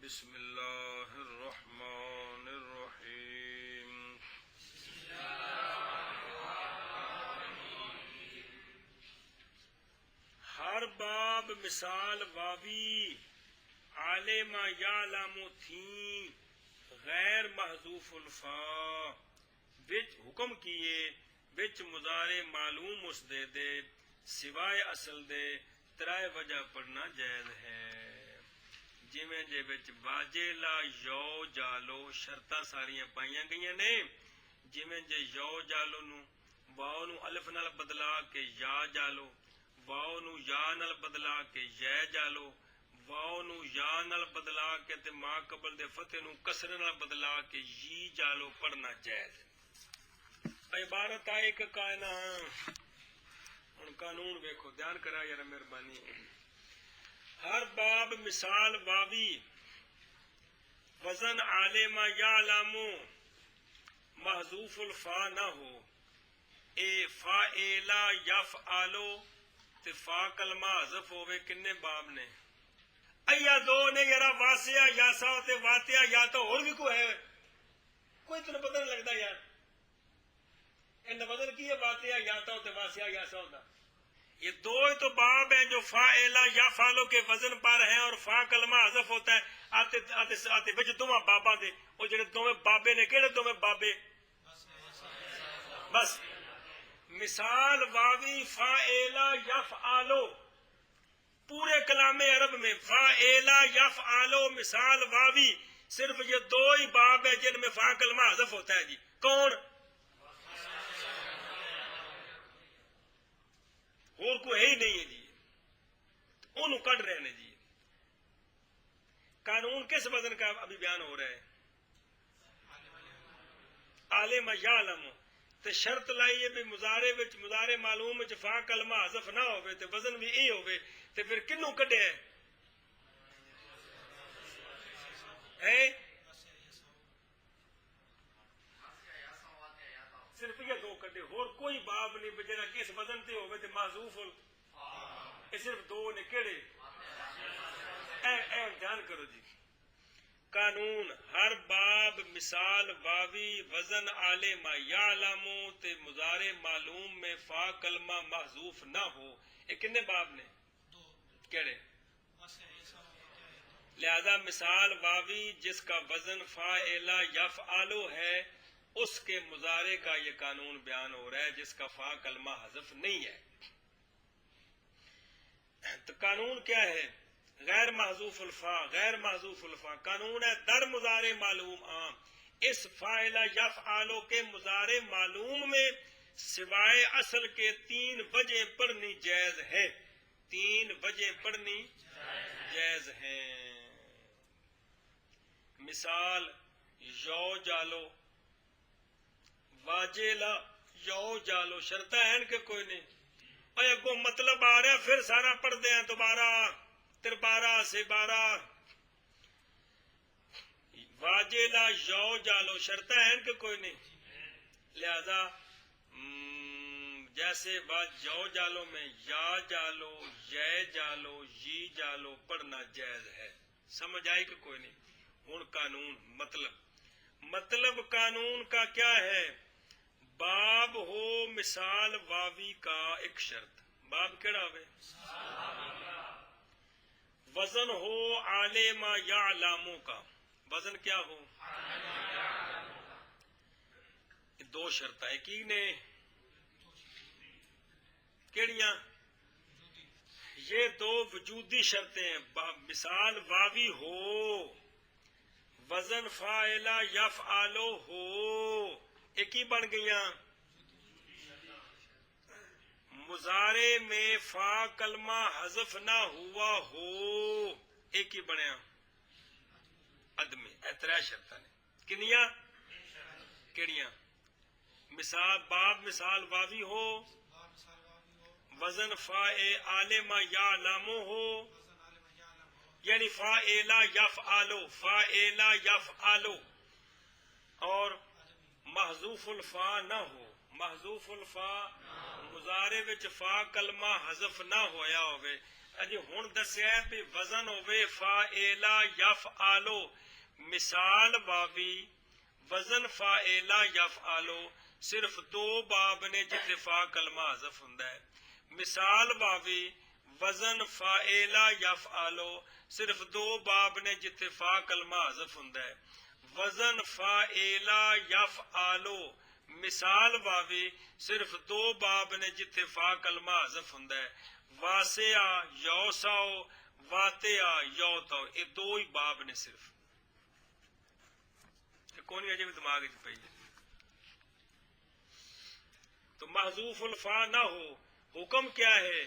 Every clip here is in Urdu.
بسم اللہ الرحمن الرحیم ہر باب مثال واوی عالم یعلم تھیں غیر محذوف الفا وچ حکم کیے وچ مضارع معلوم اس دے سوائے اصل دے ترائے وجہ پڑھنا جائز ہے جویں جے وچ واجے لا یو جالو شرطاں ساریاں پائیاں گئیاں نے جویں جے یو جالو نو واو نو الف نال بدلا کے یا جالو واو نو یا نال بدلا کے یا جالو واو نو یا نال بدلا کے تے ما قبل دے فتح نو کسر نال بدلا کے یی جالو پڑھنا جائز عبارت ہے ایک کائنا ہن قانون ویکھو دھیان کرا یار مہربانی ہر باب مثال واوی وزن عالم یعلم محذوف الفا نہ ہو اے فاعلا یفعلو تے فا کلمہ حذف ہوئے کنے باب نے ایا دو نے یارا واسعہ یاسا تے واقعہ یا تو اور بھی کوئی ہے کوئی تو پتہ نہیں لگتا یار ان بدل کی ہے واقعہ یا تو تے واسعہ یاسا ہوتا یہ دو ہی تو باب ہیں جو فاعلا یا فالو کے وزن پر ہیں اور فا کلمہ حذف ہوتا ہے آتے بچ دوواں باباں دے او جڑے دوویں بابے نے کہڑے دوویں بابے بس مثال واوی فاعلا یفعلو پورے کلام عرب میں فاعلا یفعلو مثال واوی صرف یہ دو ہی باب ہیں جن میں فا کلمہ حذف ہوتا ہے جی کون اور کوئی ہے ہی نہیں ہے جی انہوں کٹ رہے ہیں جی قانون کس وزن کا ابھی بیان ہو رہا ہے عالم یعلم تے شرط لائیے بھی مضارع معلوم وچ فا کلمہ حذف نہ ہوئے تے وزن بھی ای ہوئے تے پھر کنوں کڈے ہیں صرف یہ دو کڈے اور کوئی باب نہیں بجرا کس وزن تے ہوئے تے محذوف یہ صرف دو نے کیڑے اے دھیان کرو جی قانون ہر باب مثال واوی وزن عالم یعلم تے مضارع معلوم میں فا کلمہ محذوف نہ ہو یہ کنے باب نے کیڑے لہذا مثال واوی جس کا وزن فاعلا یفعلو ہے اس کے مضارع کا یہ قانون بیان ہو رہا ہے جس کا فا کلمہ حذف نہیں ہے تو قانون کیا ہے غیر محذوف الفا قانون ہے در مضارع معلوم عام اس فاعلا یفعلو کے مضارع معلوم میں سوائے اصل کے تین وجہ پڑھنی جائز ہے تین وجہ پڑھنی جائز ہیں مثال یو جالو واجیلا یو جالو شرطہ ہیں کہ کوئی نہیں اور اگو مطلب آ رہا ہے پھر سارا پڑھ دیں دوبارہ تربارہ سے بارہ واجیلا یو جالو شرطہ ہیں کہ کوئی نہیں لہذا جیسے یو جالو میں یا جالو یہ جالو یی جالو پڑھنا جائز ہے سمجھ آئی کہ کوئی نہیں ہن قانون مطلب قانون کا کیا ہے باب ہو مثال واوی کا ایک شرط باب کیڑا ہوئے وزن ہو عالم یعلم کا وزن کیا ہو دو شرط ہے کی نے کیڑیاں یہ دو وجودی شرطیں ہیں مثال واوی ہو وزن فاعلا یفعلو ہو ایک ہی بن گئیاں مضارع میں فا کلمہ حذف نہ ہوا ہو ایک ہی بنیا ادمی اعتراض شرطہ نے کنیاں کیڑیاں مثال باب مثال واوی ہو وزن فاعل عالم یعلم ہو یعنی فاعلا یفعلو اور محذوف الفا نہ ہو محذوف الفا مضارع وچ فا کلمہ حذف نہ ہویا ہوئے اجی ہن دسیا بھی وزن ہوے فاعلا یفعلو مثال واوی وزن فاعلا یفعلو صرف دو باب نے جتنے فا کلمہ حذف ہوندا ہے مثال واوی وزن فاعلا یفعلو صرف دو باب نے جتنے فا کلمہ حذف ہوندا ہے وزن فاعلا یفعلو مثال واوی صرف دو باب نے جتنے فا کلمہ حذف ہوندا ہے واسع یوساؤ واتیا یوتاؤ یہ دو ہی باب نے صرف کون اجے بھی دماغ وچ پئی تو محذوف الفا نہ ہو حکم کیا ہے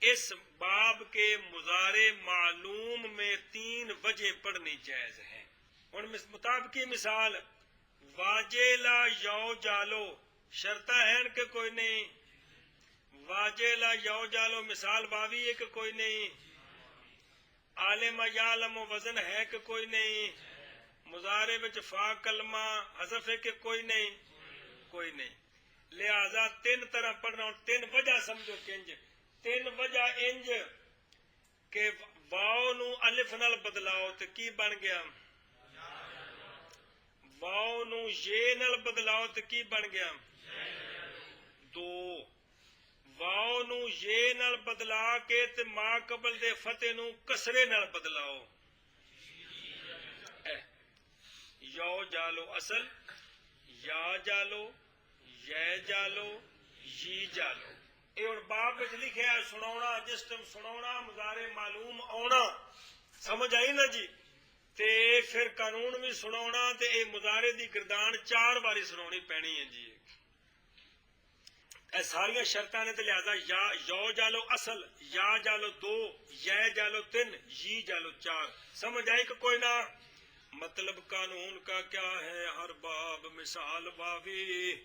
اس باب کے مضارع معلوم میں 3 وجہ پڑھنی جائز ہیں اور مطابقی مثال واجلا یو جالو شرطہ ہیں کہ کوئی نہیں واجلا یو جالو مثال باوی ہے کہ کوئی نہیں عالم یعلم وزن ہے کہ کوئی نہیں مضارع وچ فا کلمہ حذف ہے کہ کوئی نہیں لہذا 3 طرح پڑھنا اور 3 وجہ سمجھو کنج 3 وجہ انج کہ واؤ نو الف نال بدلاؤ تے کی بن گیا واؤ نو یہ نال بدلاؤ تے کی بن گیا 2 واؤ نو یہ نال بدلا کے تے ما قبل دے فتح نو کسرے نال بدلاؤ یو جالو اصل یا جالو یہ جالو یہ جالو یہ ہوں باب وچ لکھیا ہے سناونا جس ٹائم سناونا مضارع معلوم آنا سمجھ آئی نا جی تے پھر قانون بھی سناونا تے اے مضارع دی گردان 4 باری سناونی پینی ہے جی اے ساری شرطاں نے تے لہذا یا یو جالو اصل یا جالو 2 یہ جالو 3 یہ جالو 4 سمجھ آئی کہ کوئی نہ مطلب قانون کا کیا ہے ہر باب مثال واوی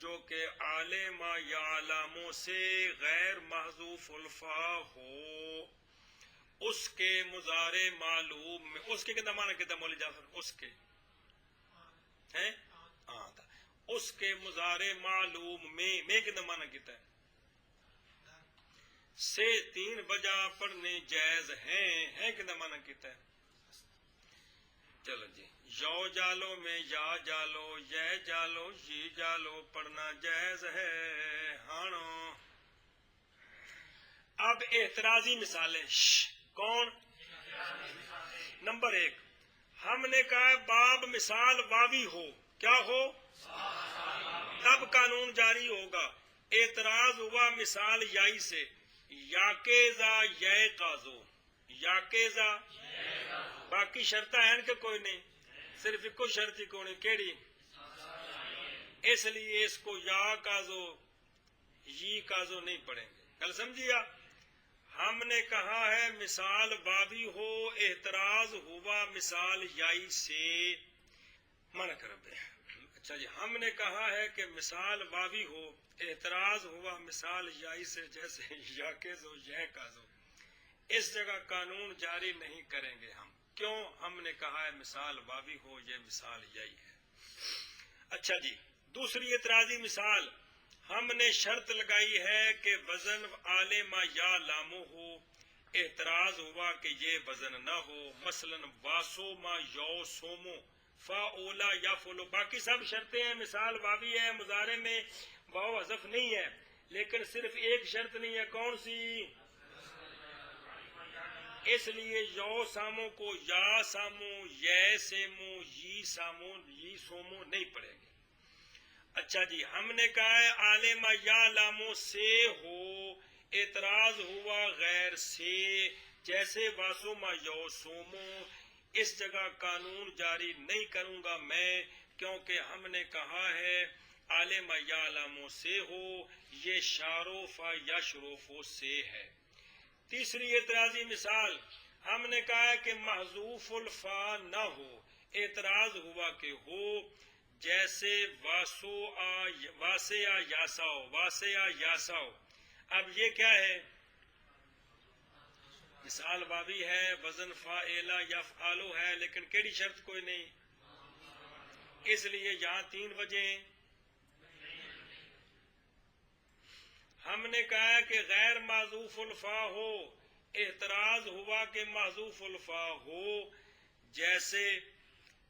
جو کہ عالم یعلم سے غیر محذوف الفا ہو اس کے مضارع معلوم میں اس کے کتنا معنی کہتا مولی جعفر اس کے ہیں اس کے مضارع معلوم میں کتنا معنی کہتا ہے سے 3 وجہ پڑھنے جائز ہیں کتنا معنی کہتا ہے چلو جی یو جالو میں یا جالو یہ جالو یہ جالو پڑھنا جائز ہے ہانو اب اعتراضی مثالیں کون نمبر 1 ہم نے کہا باب مثال واوی ہو کیا ہو تب قانون جاری ہوگا اعتراض ہوا مثال یائی سے یاکیزا یہ قازو یاکیزا باقی شرطیں ہیں کہ کوئی نہیں صرف ایک شرط ہی کونی کیڑی اس لیے اس کو یا کازو یہ کازو نہیں پڑھیں گے کل سمجھیا ہم نے کہا ہے مثال واوی ہو اعتراض ہوا مثال یائی سے منع کر دے اچھا جی ہم نے کہا ہے کہ مثال واوی ہو اعتراض ہوا مثال یائی سے جیسے یا کازو یہ کازو اس جگہ قانون جاری نہیں کریں گے ہم کیوں ہم نے کہا ہے مثال واوی ہو یہ مثال یہی ہے اچھا جی دوسری اعتراضی مثال ہم نے شرط لگائی ہے کہ وزن عالم یا لامو ہو اعتراض ہوا کہ یہ وزن نہ ہو مثلا واسو ما یو سومو فا اولا یا فولو باقی سب شرطیں ہیں مثال واوی ہے مضارع میں واو حذف نہیں ہے لیکن صرف ایک شرط نہیں ہے کون سی اس لیے یو سامو کو یا سامو یہ سیمو یہ سامو یہ سومو نہیں پڑے گی اچھا جی ہم نے کہا ہے عالم یا لامو سے ہو اعتراض ہوا غیر سے جیسے واسو ما یو سومو اس جگہ قانون جاری نہیں کروں گا میں کیونکہ ہم نے کہا ہے عالم یا لامو سے ہو یہ شاروفا یا شروفو سے ہے تیسری اعتراضی مثال ہم نے کہا ہے کہ محذوف الفا نہ ہو اعتراض ہوا کہ ہو جیسے واسع یاساؤ اب یہ کیا ہے مثال واوی ہے وزن فاعلا یفعلو ہے لیکن کیڑی شرط کوئی نہیں اس لیے یہاں 3 وجہ ہم نے کہا کہ غیر معذوف الفا ہو اعتراض ہوا کہ محذوف الفا ہو، جیسے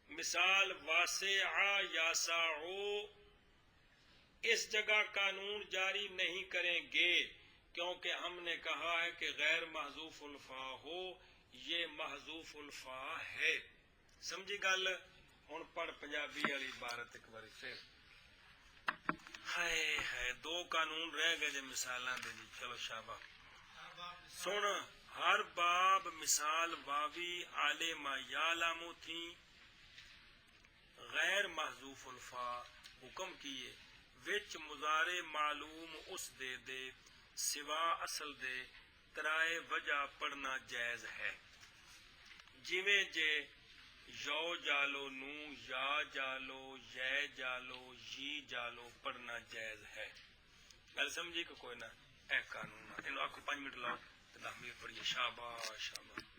مثال واسع یاسع، اس جگہ قانون جاری نہیں کریں گے کیونکہ ہم نے کہا ہے کہ غیر محذوف الفا ہو، یہ محذوف الفا ہے۔ سمجھی گل؟ ہن پڑھ پنجابی والی عبارت ایک باری پھر۔ ہائے ہائے، دو قانون رہ گئے جے مثالاں دے جی، چلو شاباش۔ سن، ہر باب مثال واوی آلے ما یعلم تھی، غیر محذوف الفا حکم کیے وچ مضارع معلوم اس دے سوا اصل دے ترائے وجہ پڑھنا جائز ہے، جویں جے یو جالو نو، یا جالو، یہ جالو، یی جالو پڑھنا جائز ہے۔ گل سمجھی کہ کوئی نہ؟ اے قانون انہوں آکھو 5 منٹ لاؤ تو تحمیر پڑھیے۔ شاباش شاباش۔